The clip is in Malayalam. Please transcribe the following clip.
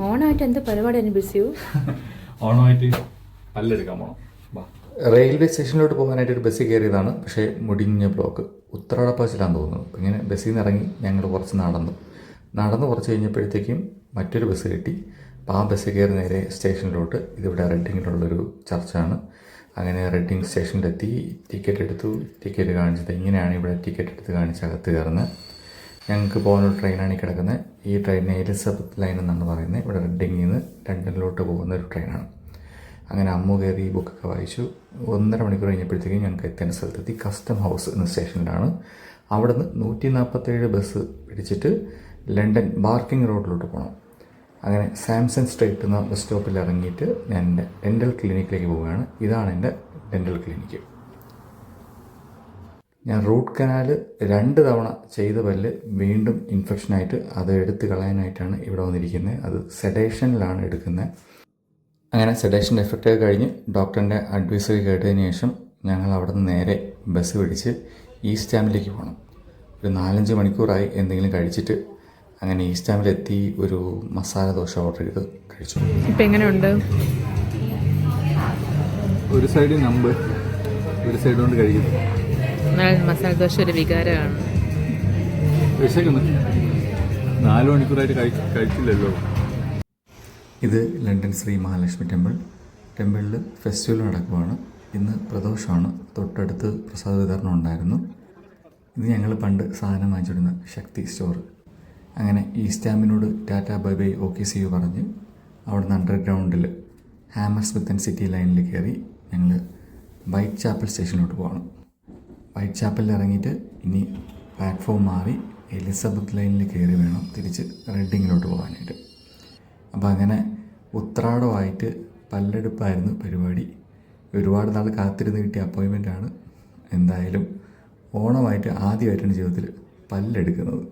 ഓണമായിട്ട് എന്താ പരിപാടി ബിസിയോ? ഓണമായിട്ട് പല്ലെടുക്കാൻ പോകണം. റെയിൽവേ സ്റ്റേഷനിലോട്ട് പോകാനായിട്ട് ഒരു ബസ്സിൽ കയറിയതാണ്. പക്ഷേ മുടിഞ്ഞ ബ്ലോക്ക് ഉത്രാടപ്പാച്ചിലാന്ന് തോന്നുന്നു. ഇങ്ങനെ ബസ്സിൽ നിന്ന് ഇറങ്ങി ഞങ്ങൾ കുറച്ച് നടന്ന് കുറച്ച് കഴിഞ്ഞപ്പോഴത്തേക്കും മറ്റൊരു ബസ് കിട്ടി. അപ്പോൾ ആ ബസ്സിൽ കയറി നേരെ സ്റ്റേഷനിലോട്ട്. ഇതിവിടെ റെഡിങ്ങിലുള്ളൊരു ചർച്ചാണ്. അങ്ങനെ റെഡിങ് സ്റ്റേഷനിലെത്തി, ടിക്കറ്റ് എടുത്തു. ടിക്കറ്റ് കാണിച്ചത് ഇങ്ങനെയാണ്. ഇവിടെ ടിക്കറ്റ് എടുത്ത് കാണിച്ച് അകത്ത് കയറുന്നത്. ഞങ്ങൾക്ക് പോകുന്നൊരു ട്രെയിനാണ് ഈ കിടക്കുന്നത്. ഈ ട്രെയിൻ എലിസബത്ത് ലൈൻ എന്നാണ് പറയുന്നത്. ഇവിടെ റെഡിങ്ങിൽ നിന്ന് ലണ്ടനിലോട്ട് പോകുന്ന ഒരു ട്രെയിനാണ്. അങ്ങനെ അമ്മു കയറി ബുക്കൊക്കെ വായിച്ചു. 1.5 മണിക്കൂർ കഴിഞ്ഞപ്പോഴത്തേക്കും ഞങ്ങൾക്ക് എത്തേണ്ട സ്ഥലത്തെത്തി. കസ്റ്റം ഹൗസ് എന്ന സ്റ്റേഷനിലാണ്. അവിടുന്ന് 147 ബസ് പിടിച്ചിട്ട് ലണ്ടൻ ബാർക്കിംഗ് റോഡിലോട്ട് പോകണം. അങ്ങനെ സാംസൺ സ്ട്രീറ്റ് എന്ന ബസ് സ്റ്റോപ്പിൽ ഇറങ്ങിയിട്ട് ഞാൻ എൻ്റെ ഡെൻ്റൽ ക്ലിനിക്കിലേക്ക് പോവുകയാണ്. ഇതാണ് എൻ്റെ ഡെൻ്റൽ ക്ലിനിക്ക്. ഞാൻ റൂട്ട് കനാൽ 2 തവണ ചെയ്ത പല്ല് വീണ്ടും ഇൻഫെക്ഷനായിട്ട് അത് എടുത്ത് കളയാനായിട്ടാണ് ഇവിടെ വന്നിരിക്കുന്നത്. അത് സെഡേഷനിലാണ് എടുക്കുന്നത്. അങ്ങനെ സെഡേഷൻ്റെ എഫക്റ്റൊക്കെ കഴിഞ്ഞ് ഡോക്ടറിൻ്റെ അഡ്വൈസറി കേട്ടതിന് ശേഷം ഞങ്ങൾ അവിടെ നിന്ന് നേരെ ബസ് പിടിച്ച് ഈസ്റ്റ് ഹാമിലേക്ക് പോകണം. ഒരു 4-5 മണിക്കൂറായി എന്തെങ്കിലും കഴിച്ചിട്ട്. അങ്ങനെ ഈസ്റ്റ് ഹാമിലെത്തി ഒരു മസാല ദോശ ഓർഡർ ചെയ്ത് കഴിച്ചു. ഇപ്പം എങ്ങനെയുണ്ട്? ഒരു സൈഡ് നമ്പ്, ഒരു സൈഡ് കൊണ്ട് കഴിക്കുന്നു. മസാല ദോശ ഒരു വികാരമാണ്. 4 മണിക്കൂറായിട്ട് കഴിച്ചില്ലല്ലോ. ഇത് ലണ്ടൻ ശ്രീ മഹാലക്ഷ്മി ടെമ്പിളിൽ ഫെസ്റ്റിവൽ നടക്കുവാണ്. ഇന്ന് പ്രദോഷമാണ്. തൊട്ടടുത്ത് പ്രസാദ വിതരണം ഉണ്ടായിരുന്നു. ഇത് ഞങ്ങൾ പണ്ട് സാധനം വാങ്ങിച്ചിടുന്ന ശക്തി സ്റ്റോർ. അങ്ങനെ ഈസ്റ്റ് ഹാമിനോട് tata bye bye okay see you പറഞ്ഞ് അവിടുന്ന് അണ്ടർഗ്രൗണ്ടിൽ ഹാമർസ്മിത്ത് ആൻഡ് സിറ്റി ലൈനിൽ കയറി ഞങ്ങൾ വൈറ്റ് ചാപ്പൽ സ്റ്റേഷനിലോട്ട് പോകണം. വൈറ്റ് ചാപ്പലിൽ ഇറങ്ങിയിട്ട് ഇനി പ്ലാറ്റ്ഫോം മാറി എലിസബത്ത് ലൈനിൽ കയറി വേണം തിരിച്ച് റെഡിങ്ങിലോട്ട് പോകാനായിട്ട്. അപ്പോൾ അങ്ങനെ ഉത്രാടമായിട്ട് പല്ലെടുപ്പായിരുന്നു പരിപാടി. ഒരുപാട് നാൾ കാത്തിരുന്ന് കിട്ടിയ അപ്പോയിൻമെൻ്റാണ്. എന്തായാലും ഓണമായിട്ട് ആദ്യമായിട്ടാണ് ജീവിതത്തിൽ പല്ലെടുക്കുന്നത്.